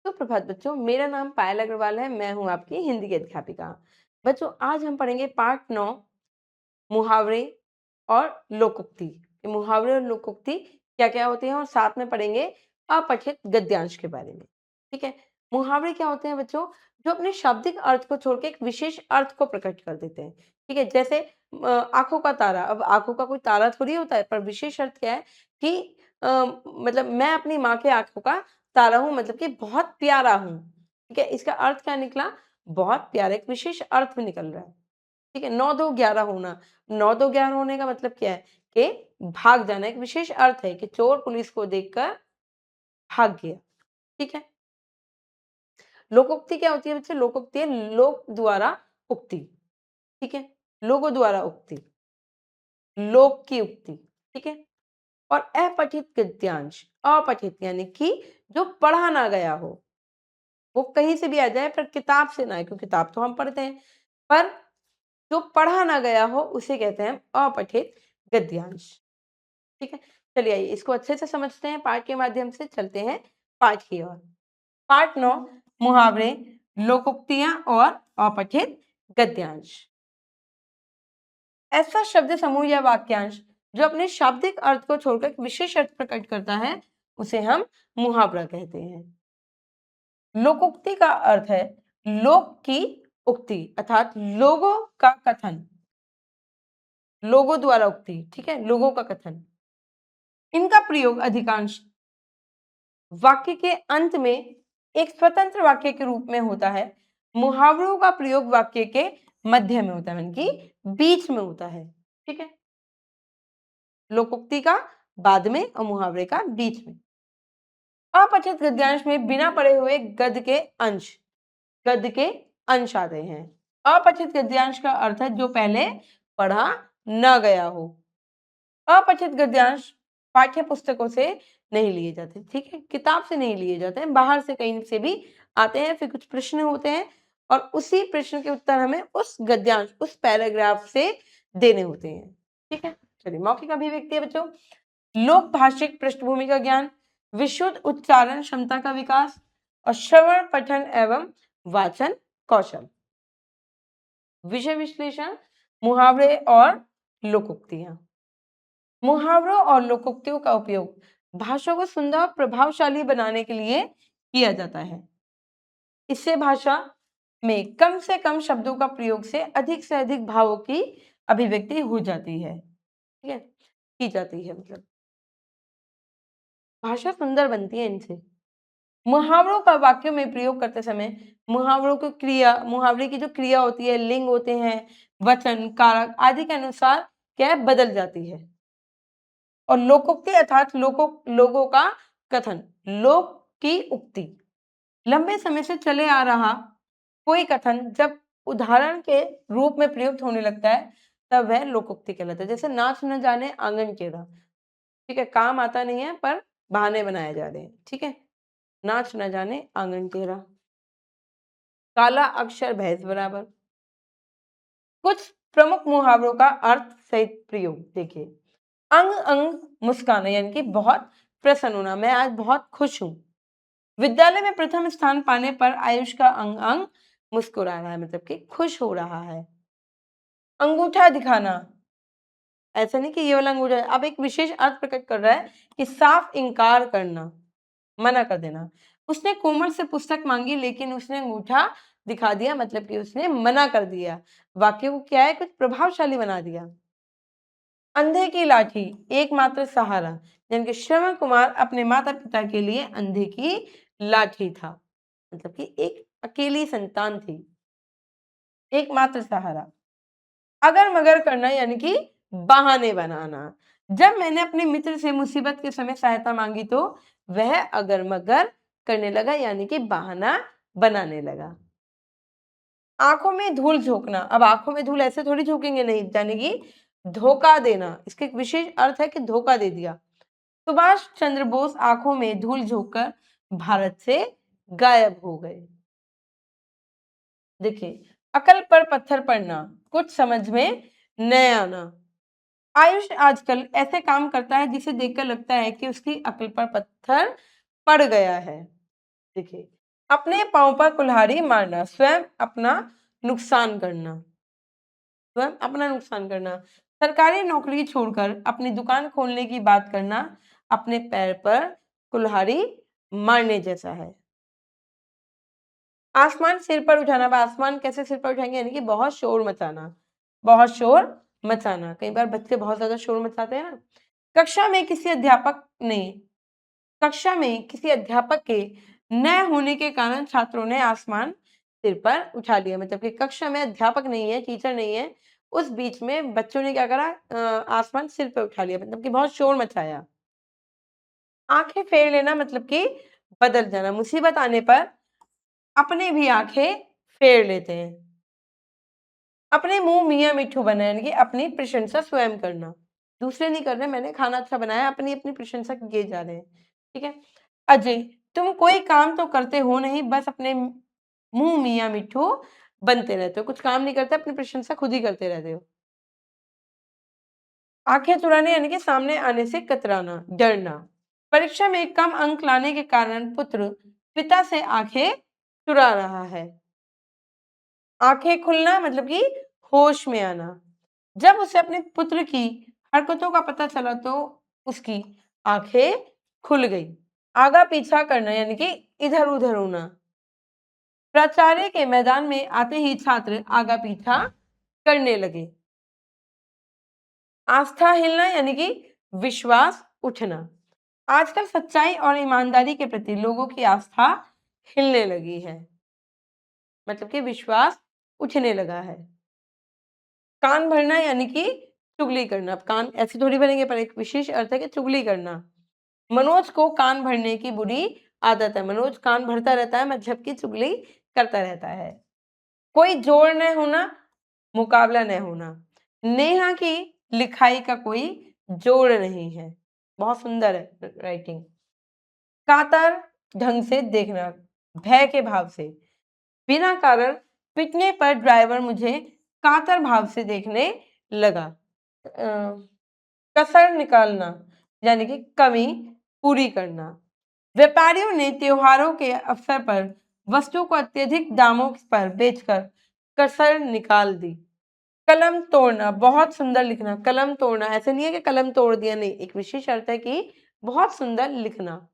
सुप्रभात बच्चों, मेरा नाम पायल अग्रवाल है। मैं हूँ आपकी हिंदी की अध्यापिका। बच्चों, आज हम पढ़ेंगे पार्ट 9 मुहावरे और लोकोक्ति। ये मुहावरे और लोकोक्ति क्या-क्या होते हैं और साथ में पढ़ेंगे अपठित गद्यांश के बारे में। ठीक है? मुहावरे क्या होते हैं बच्चों? जो अपने शाब्दिक अर्थ को छोड़ के एक विशेष अर्थ को प्रकट कर देते हैं। ठीक है? जैसे आँखों का तारा। अब आँखों का कोई तारा थोड़ी होता है, पर विशेष अर्थ क्या है कि अ, मतलब मैं अपनी माँ के आँखों का तारा हूँ, मतलब कि बहुत प्यारा हूँ। ठीक है? इसका अर्थ क्या निकला? बहुत प्यारा, एक विशेष अर्थ में निकल रहा है। ठीक है? 9-2-11 होना। 9-2-11 होने का मतलब क्या है? कि भाग जाना, एक विशेष अर्थ है कि चोर पुलिस को देखकर भाग गया। ठीक है? लोकोक्ति क्या होती है बच्चे? लोकोक्ति है लोक द्वारा उक्ति। ठीक है? लोगों द्वारा उक्ति, लोक की उक्ति। ठीक है? और अपठित गद्यांश, अपठित यानी कि जो पढ़ा ना गया हो। वो कहीं से भी आ जाए, पर किताब से ना आए, क्योंकि किताब तो हम पढ़ते हैं। पर जो पढ़ा ना गया हो उसे कहते हैं अपठित गद्यांश। ठीक है? चलिए आइए इसको अच्छे से समझते हैं, पाठ के माध्यम से चलते हैं पाठ की ओर। पाठ 9 मुहावरे, लोकोक्तियां और अपठित गद्यांश। ऐसा शब्द समूह या वाक्यांश जो अपने शाब्दिक अर्थ को छोड़कर एक विशेष अर्थ प्रकट करता है, उसे हम मुहावरा कहते हैं। लोकोक्ति का अर्थ है लोक की उक्ति, अर्थात लोगों का कथन, लोगों द्वारा उक्ति। ठीक है? लोगों का कथन। इनका प्रयोग अधिकांश वाक्य के अंत में एक स्वतंत्र वाक्य के रूप में होता है। मुहावरों का प्रयोग वाक्य के मध्य में होता है, यानी कि बीच में होता है। ठीक है? लोकोक्ति का बाद में और मुहावरे का बीच में। अपठित गद्यांश में बिना पढ़े हुए गद्य के अंश आते हैं। अपठित गद्यांश का अर्थ है जो पहले पढ़ा न गया हो। अपठित गद्यांश पाठ्य पुस्तकों से नहीं लिए जाते। ठीक है? किताब से नहीं लिए जाते हैं, बाहर से कहीं से भी आते हैं। फिर कुछ प्रश्न होते हैं और उसी प्रश्न के उत्तर हमें उस गद्यांश, उस पैराग्राफ से देने होते हैं। ठीक है? चलिए, मौखिक अभिव्यक्ति है बच्चों। लोक भाषिक पृष्ठभूमि का ज्ञान, विशुद्ध उच्चारण क्षमता का विकास और श्रवण पठन एवं वाचन कौशल। विषय विश्लेषण, मुहावरे और लोकोक्तियां। मुहावरों और लोकोक्तियों का उपयोग भाषा को सुंदर और प्रभावशाली बनाने के लिए किया जाता है। इससे भाषा में कम से कम शब्दों का प्रयोग से अधिक भावों की अभिव्यक्ति हो जाती है। ठीक है? की जाती है, मतलब भाषा सुंदर बनती है इनसे। मुहावरों का वाक्यों में प्रयोग करते समय मुहावरे की जो क्रिया होती है, लिंग होते हैं, वचन, कारक आदि के अनुसार क्या है, बदल जाती है। और लोकोक्ति अर्थात लोगों का कथन, लोक की उक्ति। लंबे समय से चले आ रहा कोई कथन जब उदाहरण के रूप में प्रयुक्त होने लगता है, तब वह लोकोक्ति कहलाता है। जैसे नाच न जाने आंगन टेढ़ा। ठीक है? काम आता नहीं है, पर बहाने बनाए जा रहे हैं। ठीक है? नाच न जाने आंगन टेढ़ा। काला अक्षर भैंस बराबर। कुछ प्रमुख मुहावरों का अर्थ सहित प्रयोग देखिए। अंग अंग मुस्काना, यानी कि बहुत प्रसन्न होना, मैं आज बहुत खुश हूं। विद्यालय में प्रथम स्थान पाने पर आयुष का अंग अंग मुस्कुरा रहा है, मतलब कि खुश हो रहा है। अंगूठा दिखाना, ऐसा नहीं कि ये वाला अंगूठा, अब एक विशेष अर्थ प्रकट कर रहा है कि साफ इनकार करना, मना कर देना। उसने कोमल से पुस्तक मांगी लेकिन उसने अंगूठा दिखा दिया, मतलब कि उसने मना कर दिया। वाक्य को क्या है, कुछ प्रभावशाली बना दिया। अंधे की लाठी एकमात्र सहारा, यानी कि श्रवण कुमार अपने माता पिता के लिए अंधे की लाठी था, मतलब कि एक अकेली संतान थी, एकमात्र सहारा। अगर मगर करना, यानी कि बहाने बनाना। जब मैंने अपने मित्र से मुसीबत के समय सहायता मांगी तो वह अगर मगर करने लगा, यानी कि बहाना बनाने लगा। आंखों में धूल झोंकना, अब आंखों में धूल ऐसे थोड़ी झोंकेंगे, नहीं, यानी कि धोखा देना। इसका एक विशेष अर्थ है कि धोखा दे दिया। सुभाष चंद्र बोस आंखों में धूल झोंककर भारत से गायब हो गए। देखिए, अकल पर पत्थर पड़ना, कुछ समझ में न आना। आयुष आजकल ऐसे काम करता है जिसे देखकर लगता है कि उसकी अकल पर पत्थर पड़ गया है। देखिए, अपने पाँव पर कुल्हाड़ी मारना, स्वयं अपना नुकसान करना, स्वयं अपना नुकसान करना। सरकारी नौकरी छोड़कर अपनी दुकान खोलने की बात करना, अपने पैर पर कुल्हाड़ी मारने जैसा है। आसमान सिर पर उठाना, अब आसमान कैसे सिर पर उठाएंगे, यानी कि बहुत शोर मचाना, बहुत शोर मचाना। कई बार बच्चे बहुत ज्यादा शोर मचाते हैं ना। कक्षा में किसी अध्यापक ने कक्षा में किसी अध्यापक के न होने के कारण छात्रों ने आसमान सिर पर उठा लिया, मतलब कि कक्षा में अध्यापक नहीं है, टीचर नहीं है, उस बीच में बच्चों ने क्या करा, आसमान सिर पे उठा लिया, मतलब कि बहुत शोर मचाया। आंखें फेर लेना, मतलब कि बदल जाना, मुसीबत आने पर अपने भी आंखें फेर लेते हैं। अपने मुंह मियाँ मिट्ठू बनाना, यानी कि अपनी प्रशंसा स्वयं करना, दूसरे नहीं कर रहे, मैंने खाना अच्छा बनाया, अपनी अपनी प्रशंसा किए जा रहे हैं। ठीक है। अजय, तुम कोई काम तो करते हो नहीं, बस अपने मुंह मियाँ मिट्ठू बनते रहते हो, कुछ काम नहीं करते, अपनी प्रशंसा खुद ही करते रहते हो। आंखें चुराने, यानी कि सामने आने से कतराना, डरना। परीक्षा में कम अंक लाने के कारण पुत्र पिता से आंखें चुरा रहा है। आंखें खुलना, मतलब कि होश में आना। जब उसे अपने पुत्र की हरकतों का पता चला तो उसकी आंखें खुल गई। आगा पीछा करना, यानी कि इधर उधर होना। प्राचार्य के मैदान में आते ही छात्र आगा पीछा करने लगे। आस्था हिलना, यानी कि विश्वास उठना। आजकल सच्चाई और ईमानदारी के प्रति लोगों की आस्था हिलने लगी है, मतलब कि विश्वास उठने लगा है। कान भरना, यानी कि चुगली करना। अब कान ऐसे थोड़ी भरेंगे, पर एक विशेष अर्थ है कि चुगली करना। मनोज को कान भरने की बुरी आदत है, मनोज कान भरता रहता है, मतलब कि चुगली करता रहता है। कोई जोड़ न होना, मुकाबला न होना। नेहा की लिखाई का कोई जोड़ नहीं है, बहुत सुंदर है राइटिंग। कातर ढंग से देखना, भय के भाव से। बिना कारण पिटने पर ड्राइवर मुझे कातर भाव से देखने लगा। कसर निकालना, यानी कि कमी पूरी करना। व्यापारियों ने त्योहारों के अवसर पर वस्तुओं को अत्यधिक दामों पर बेचकर कसर निकाल दी। कलम तोड़ना, बहुत सुंदर लिखना। कलम तोड़ना ऐसे नहीं है कि कलम तोड़ दिया, नहीं, एक विशेष अर्थ है कि बहुत सुंदर लिखना।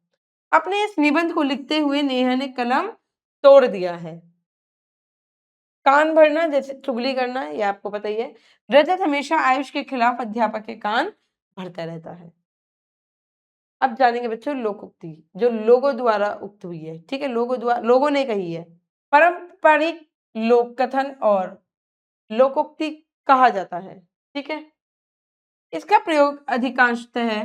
अपने इस निबंध को लिखते हुए नेहा ने कलम तोड़ दिया है। कान भरना, जैसे चुगली करना, ये आपको पता ही है। रजत हमेशा आयुष के खिलाफ अध्यापक के कान भरता रहता है। अब जानेंगे बच्चों लोकोक्ति, जो लोगों द्वारा उक्त हुई है। ठीक है, लोगों ने कही है। पारंपरिक लोक कथन और लोकोक्ति कहा जाता है। ठीक है। इसका प्रयोग अधिकांशतः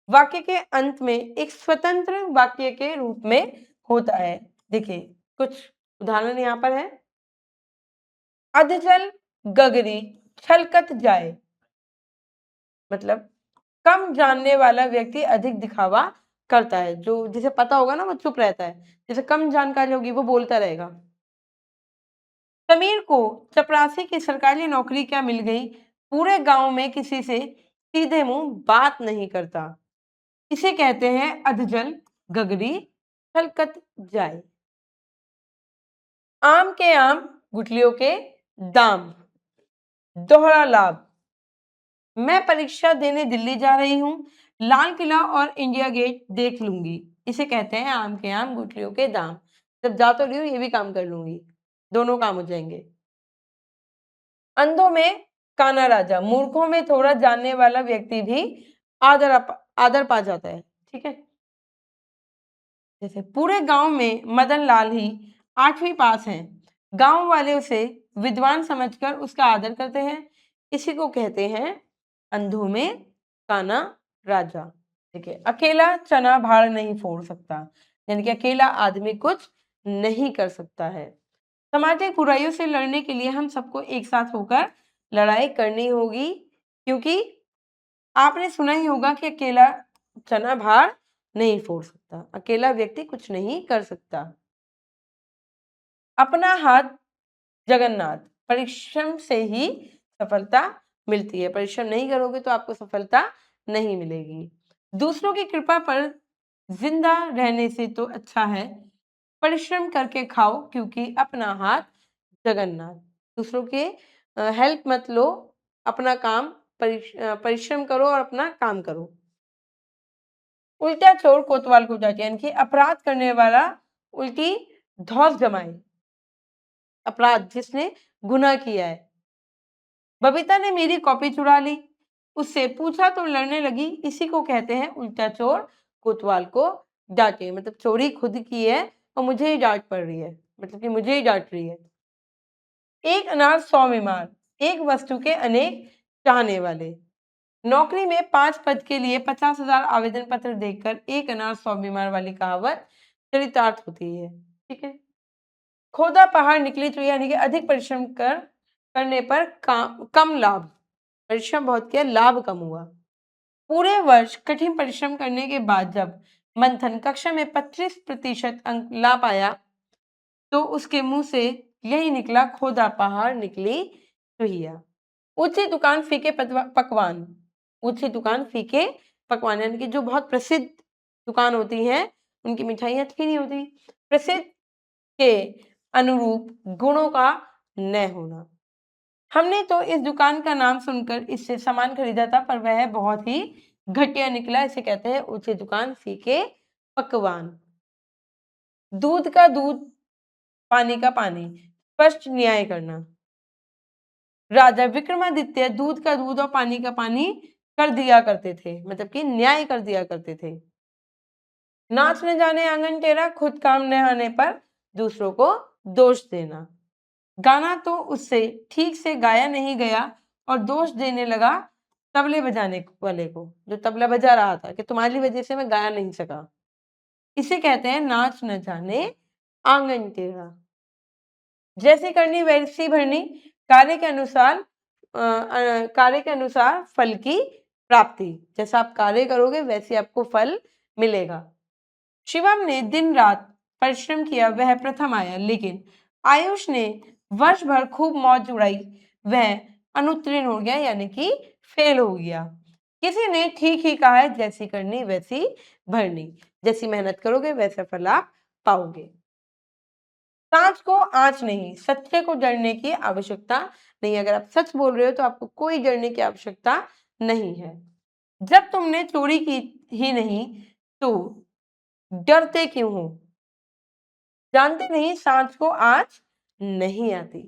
वाक्य के अंत में एक स्वतंत्र वाक्य के रूप में होता है। देखिए कुछ उदाहरण यहाँ पर है। अधजल गगरी छलकत जाए, मतलब कम जानने वाला व्यक्ति अधिक दिखावा करता है, जो जिसे पता होगा ना वो चुप रहता है, जिसे कम जानकारी होगी वो बोलता रहेगा। समीर को चपरासी की सरकारी नौकरी क्या मिल गई, पूरे गांव में किसी से सीधे मुंह बात नहीं करता, इसे कहते हैं अधजल गगरी छलकत जाए। आम के आम गुठलियों के दाम, दोहरा लाभ। मैं परीक्षा देने दिल्ली जा रही हूँ, लाल किला और इंडिया गेट देख लूंगी, इसे कहते हैं आम के आम गुठलियों के दाम। जब जा तो रही हूँ ये भी काम कर लूंगी, दोनों काम हो जाएंगे। अंधों में काना राजा, मूर्खों में थोड़ा जानने वाला व्यक्ति भी आदर पा जाता है। ठीक है। जैसे पूरे गांव में मदन लाल ही 8वीं पास हैं, गांव वाले उसे विद्वान समझकर उसका आदर करते हैं, इसी को कहते हैं अंधों में काना राजा। देखिए अकेला चना भाड़ नहीं फोड़ सकता, यानी कि अकेला आदमी कुछ नहीं कर सकता है। सामाजिक बुराइयों से लड़ने के लिए हम सबको एक साथ होकर लड़ाई करनी होगी, क्योंकि आपने सुना ही होगा कि अकेला चना भार नहीं फोड़ सकता, अकेला व्यक्ति कुछ नहीं कर सकता। अपना हाथ जगन्नाथ, परिश्रम से ही सफलता मिलती है, परिश्रम नहीं करोगे तो आपको सफलता नहीं मिलेगी। दूसरों की कृपा पर जिंदा रहने से तो अच्छा है परिश्रम करके खाओ क्योंकि अपना हाथ जगन्नाथ। दूसरों के हेल्प मत लो, अपना काम परिश्रम करो और अपना काम करो। उल्टा चोर कोतवाल को जाके, यानी कि अपराध करने वाला उल्टी धौंस जमाए, अपराध जिसने गुनाह किया है। बबीता ने मेरी कॉपी चुरा ली, उससे पूछा तो लड़ने लगी, इसी को कहते हैं उल्टा चोर कोतवाल को डांटे। मतलब चोरी खुद की है और मुझे ही डांट पड़ रही है, मतलब कि मुझे ही डांट रही है। एक अनार 100 में मार, एक वस्तु के अनेक चाहने वाले। नौकरी में 5 पद के लिए 50,000 आवेदन पत्र देखकर एक अनार 100 बीमार वाली कहावत चरितार्थ होती है। ठीक है। खोदा पहाड़ निकली तो यानी कि अधिक परिश्रम करने पर कम लाभ। परिश्रम बहुत किया, लाभ कम हुआ। पूरे वर्ष कठिन परिश्रम करने के बाद जब मंथन कक्षा में 25% अंक ला पाया तो उसके मुंह से यही निकला, खोदा पहाड़ निकली चुहिया। ऊंची दुकान फीके पकवान, ऊंची दुकान फीके पकवान, यानी कि जो बहुत प्रसिद्ध दुकान होती हैं उनकी मिठाई अच्छी नहीं होती। प्रसिद्ध के अनुरूप गुणों का न होना। हमने तो इस दुकान का नाम सुनकर इससे सामान खरीदा था, पर वह बहुत ही घटिया निकला। इसे कहते हैं ऊंची दुकान फीके पकवान। दूध का दूध, पानी का पानी, स्पष्ट न्याय करना। राजा विक्रमादित्य दूध का दूध और पानी का पानी कर दिया करते थे, मतलब कि न्याय कर दिया करते थे। नाच न जाने आंगन टेढ़ा, खुद काम न आने पर दूसरों को दोष देना। गाना तो उससे ठीक से गाया नहीं गया और दोष देने लगा तबले बजाने वाले को, जो तबला बजा रहा था, कि तुम्हारी वजह से मैं गाया नहीं सका। इसे कहते हैं नाच न जाने आंगन टेढ़ा। जैसी करनी वैसी भरनी, कार्य के अनुसार कार्य के अनुसार फल की प्राप्ति। जैसा आप कार्य करोगे वैसे आपको फल मिलेगा। शिवम ने दिन रात परिश्रम किया, वह प्रथम आया, लेकिन आयुष ने वर्ष भर खूब मौज उड़ाई, वह अनुत्तीर्ण हो गया, यानी कि फेल हो गया। किसी ने ठीक ही कहा है, जैसी करनी वैसी भरनी। जैसी मेहनत करोगे वैसा फल आप पाओगे। सांच को आंच नहीं, सच्चे को डरने की आवश्यकता नहीं। अगर आप सच बोल रहे हो तो आपको कोई डरने की आवश्यकता नहीं है। जब तुमने चोरी की ही नहीं तो डरते क्यों हो? जानते नहीं सांच को आंच नहीं आती।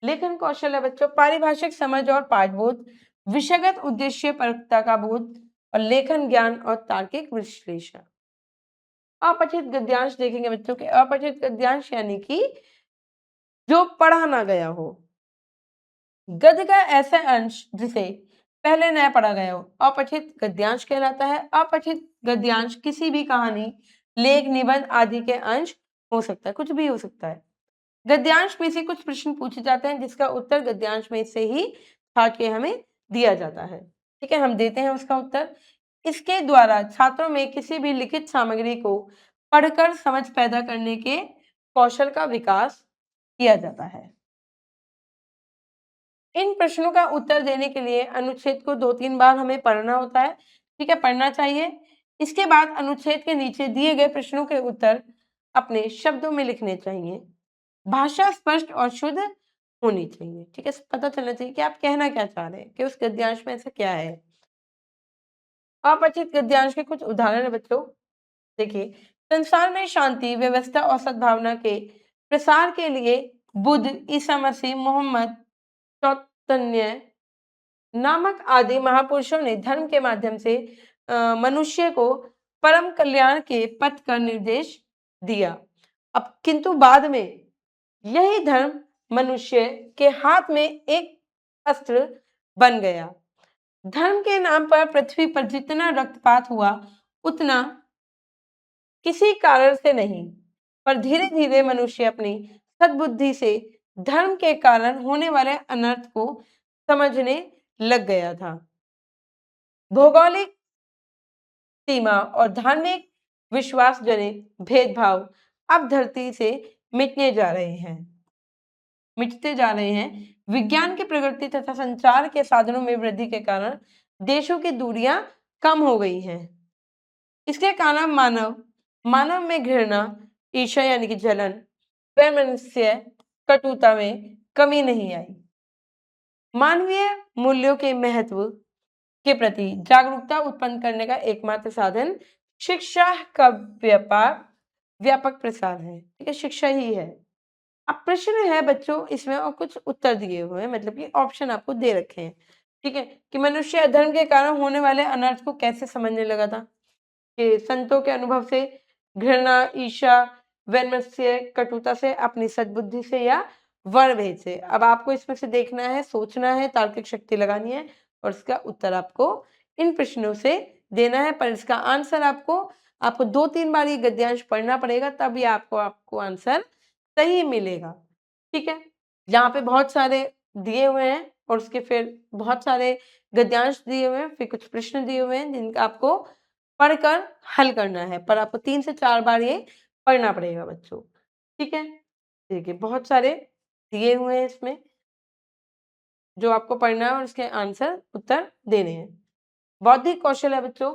लेखन कौशल है बच्चों, पारिभाषिक समझ और पाठबोध, विषयगत उद्देश्य परकता का बोध और लेखन ज्ञान और तार्किक विश्लेषण। अपठित गद्यांश देखेंगे बच्चों के। अपठित गद्यांश यानी कि जो पढ़ा ना गया हो। गद्य का ऐसा अंश जिसे पहले न पढ़ा गया हो अपठित गद्यांश कहलाता है। अपठित गद्यांश किसी भी कहानी, लेख, निबंध आदि के अंश हो सकता है, कुछ भी हो सकता है। गद्यांश में से कुछ प्रश्न पूछे जाते हैं जिसका उत्तर गद्यांश में से ही छाट के हमें दिया जाता है। ठीक है, हम देते हैं उसका उत्तर। इसके द्वारा छात्रों में किसी भी लिखित सामग्री को पढ़कर समझ पैदा करने के कौशल का विकास किया जाता है। इन प्रश्नों का उत्तर देने के लिए अनुच्छेद को 2-3 बार हमें पढ़ना होता है। ठीक है, पढ़ना चाहिए। इसके बाद अनुच्छेद के नीचे दिए गए प्रश्नों के उत्तर अपने शब्दों में लिखने चाहिए। भाषा स्पष्ट और शुद्ध होनी चाहिए। ठीक है, पता चलना चाहिए कि आप कहना क्या चाह रहे हैं, कि उस गद्यांश में ऐसा क्या है। अपरिचित गद्यांश के कुछ उदाहरण है बच्चों। देखिए, संसार में शांति, व्यवस्था और सद्भावना के प्रसार के लिए बुद्ध, ईसा मसीह, मोहम्मद, चैतन्य नामक आदि महापुरुषों ने धर्म के माध्यम से मनुष्य को परम कल्याण के पथ का निर्देश दिया। अब किंतु बाद में यही धर्म मनुष्य के हाथ में एक अस्त्र बन गया। धर्म के नाम पर पृथ्वी पर जितना रक्तपात हुआ उतना किसी कारण से नहीं, पर धीरे धीरे मनुष्य अपनी सद्बुद्धि से धर्म के कारण होने वाले अनर्थ को समझने लग गया था। भौगोलिक सीमा और धार्मिक विश्वास जनित भेदभाव अब धरती से मिटने जा रहे हैं, मिटते जा रहे हैं। विज्ञान की प्रगति तथा संचार के साधनों में वृद्धि के कारण देशों की दूरियां कम हो गई हैं। इसके कारण मानव में घृणा, ईर्ष्या यानी कि जलन, वैमनस्य कटुता में कमी नहीं आई। मानवीय मूल्यों के महत्व के प्रति जागरूकता उत्पन्न करने का एकमात्र साधन शिक्षा का व्यापक प्रसार है। ठीक है, शिक्षा ही है। अब प्रश्न है बच्चों इसमें और कुछ उत्तर दिए हुए हैं, मतलब कि ऑप्शन आपको दे रखे हैं। ठीक है, कि मनुष्य अधर्म के कारण होने वाले अनर्थ को कैसे समझने लगा था? कि संतों के अनुभव से, घृणा, ईर्ष्या, वैमनस्य, कटुता से, अपनी सद्बुद्धि से या वर्णभेद से। अब आपको इसमें से देखना है, सोचना है, तार्किक शक्ति लगानी है और इसका उत्तर आपको इन प्रश्नों से देना है। पर इसका आंसर आपको 2-3 बार ये गद्यांश पढ़ना पड़ेगा, तब ये आपको आंसर सही मिलेगा। ठीक है? यहाँ पे बहुत सारे दिए हुए हैं और उसके फिर बहुत सारे गद्यांश दिए हुए हैं, फिर कुछ प्रश्न दिए हुए हैं जिनका आपको पढ़कर हल करना है, पर आपको 3 से 4 बार ये पढ़ना पड़ेगा बच्चों। ठीक है? देखिए बहुत सारे दिए हुए हैं इसमें, जो आपको पढ़ना है और इसके आंसर उत्तर देने हैं। बौद्धिक कौशल है बच्चों,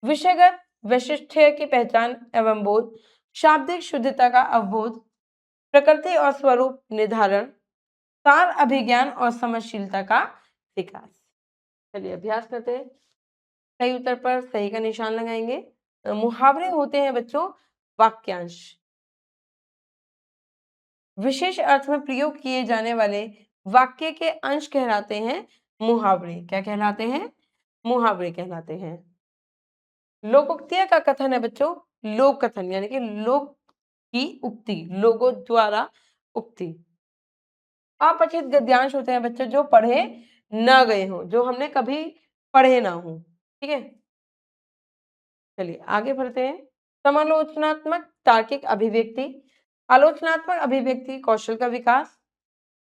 विषयगत वैशिष्ट्य की पहचान एवं बोध, शाब्दिक शुद्धता का अवबोध, प्रकृति और स्वरूप निर्धारण, सार अभिज्ञान और समझशीलता का विकास। चलिए अभ्यास करते हैं। सही उत्तर पर सही का निशान लगाएंगे। मुहावरे होते हैं बच्चों वाक्यांश। विशेष अर्थ में प्रयोग किए जाने वाले वाक्य के अंश कहलाते हैं मुहावरे। क्या कहलाते हैं? मुहावरे कहलाते हैं। लोकोक्तियां का कथन है बच्चों लोक कथन, यानी कि लोक की उक्ति, लोगों द्वारा उक्ति। अपठित गद्यांश होते हैं बच्चों जो पढ़े न गए हों, जो हमने कभी पढ़े ना हो। ठीक है, चलिए आगे बढ़ते हैं। समालोचनात्मक तार्किक अभिव्यक्ति, आलोचनात्मक अभिव्यक्ति कौशल का विकास,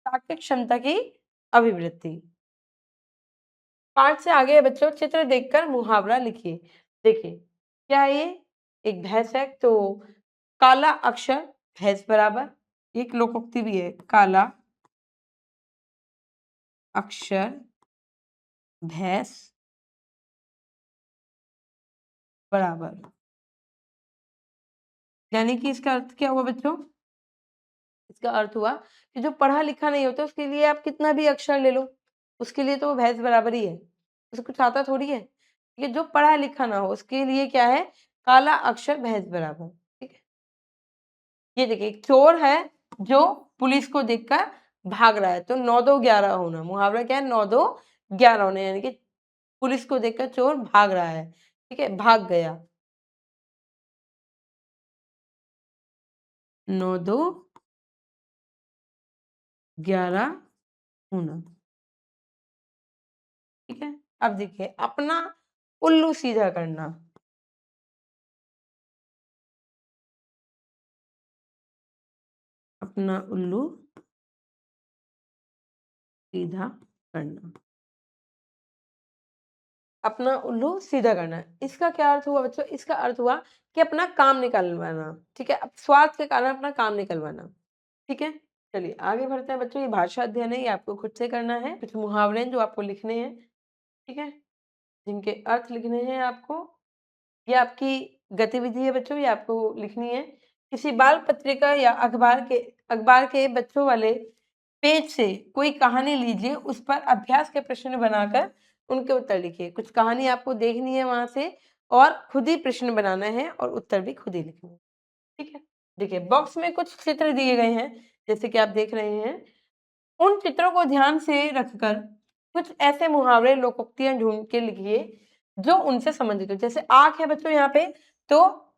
तार्किक क्षमता की अभिवृद्धि। पाठ से आगे है बच्चों, चित्र देखकर मुहावरा लिखिए। देखिए क्या है ये? एक भैंस है, तो काला अक्षर भैंस बराबर, एक लोकोक्ति भी है, काला अक्षर भैंस बराबर। यानी कि इसका अर्थ क्या हुआ बच्चों? इसका अर्थ हुआ कि जो पढ़ा लिखा नहीं होता उसके लिए आप कितना भी अक्षर ले लो, उसके लिए तो वो भैंस बराबर ही है, उसे कुछ आता थोड़ी है। ये जो पढ़ा लिखा ना हो उसके लिए क्या है? काला अक्षर भैंस बराबर। ठीक है, ये देखिए एक चोर है जो पुलिस को देखकर भाग रहा है, तो 9-2-11 होना। मुहावरा क्या है? 9-2-11 होना, यानी कि पुलिस को देखकर चोर भाग रहा है। ठीक है, भाग गया। 9-2-11 होना। ठीक है, अब देखिए अपना उल्लू सीधा करना। अपना उल्लू सीधा करना। अपना उल्लू सीधा करना। इसका क्या अर्थ हुआ बच्चों? इसका अर्थ हुआ कि अपना काम निकलवाना। ठीक है, अब स्वार्थ के कारण अपना काम निकलवाना। ठीक है, चलिए आगे बढ़ते हैं बच्चों। ये भाषा अध्ययन है, ये आपको खुद से करना है। कुछ मुहावरे हैं जो आपको लिखने हैं। ठीक है, जिनके अर्थ लिखने हैं आपको। ये आपकी गतिविधि है बच्चों, ये आपको लिखनी है। किसी बाल पत्रिका या अखबार के बच्चों वाले पेज से कोई कहानी लीजिए, उस पर अभ्यास के प्रश्न बनाकर उनके उत्तर लिखिए। कुछ कहानी आपको देखनी है वहां से और खुद ही प्रश्न बनाना है और उत्तर भी खुद ही लिखना है। ठीक है, देखिए बॉक्स में कुछ चित्र दिए गए हैं, जैसे कि आप देख रहे हैं। उन चित्रों को ध्यान से रखकर कुछ ऐसे मुहावरे लोकोक्तियां ढूंढ के लिखिए जो उनसे संबंधित हो। जैसे आंख है बच्चों यहाँ पे, तो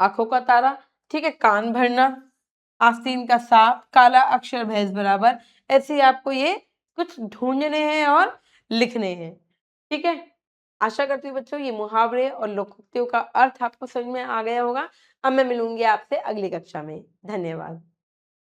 आंखों का तारा। ठीक है, कान भरना, आस्तीन का सांप, काला अक्षर भैंस बराबर। ऐसे ही आपको ये कुछ ढूंढने हैं और लिखने हैं। ठीक है, आशा करती हूँ बच्चों ये मुहावरे और लोकोक्तियों का अर्थ आपको समझ में आ गया होगा। अब मैं मिलूंगी आपसे अगली कक्षा में। धन्यवाद।